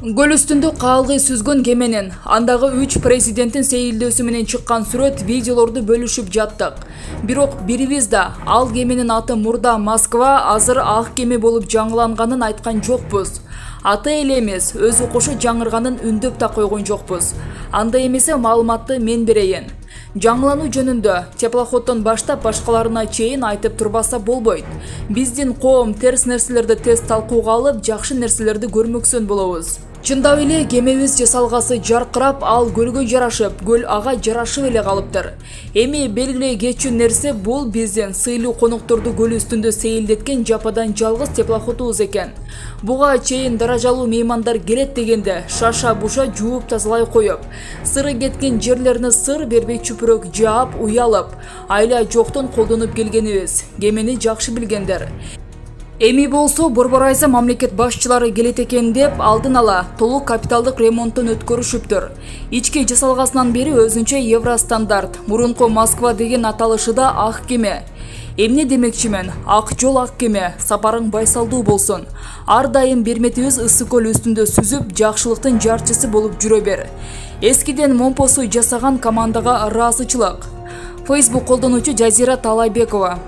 Көл үстүндө каалгый сүзгөн кеменин, андагы 3 президенттин сейилдөөсү менен чыккан сүрөт видеолорду бөлүшүп жаттык. Бирок бирибиз да ал кеменин аты мурда Москва, азыр ак кеме болуп жаңыланганын айткан жокпуз. Аты эле эмес, өзү кошо жаңырганын үндөп да койгон жокпуз. Анда эмесе маалыматты мен берейин. Жаңылануу жөнүндө теплоходдон баштап башкаларына чейин айтып турбаса болбойт. Биздин коом терс нерселерди тез талкууга алып, жакшы нерселерди көрмөксөн болобуз. Чындап эле кемебиз жасалгасы жаркырап, ал көлгө жарашып, көл ага жарашып эле калыптыр. Эми белгилей кетчү нерсе бул биздин сыйлуу конокторду көл үстүндө сейилдеткен жападан жалгыз теплоходубуз экен. Буга чейин даражалуу меймандар келет дегенде шаша буша жууп тазалай коюп, сыры кеткен жерлерини сыр бербей чүпүрөк жаап, уялып, айла жоктон колдонуп келгенибиз. Кемени жакшы билгендер. Эми болсо Борборайса мамлекет башчылары келет экен деп алдын ала толук капиталдык ремонттон өткөрүшүптүр. Ички жасалгасынан бери өзүнчө Евростандарт, мурунку Москва деген аталышыда ак кеме. Эмне демекчимен, ак жол ак кеме, сапарың байсалдуу болсун. Ар дайым берметибиз ысык көл үстүндө сүзүп, жакшылыктын жарчысы болуп жүрө бер. Эскиден момпосу жасаган командага ыраазычылык. Facebook колдонуучу Жазира Талайбекова.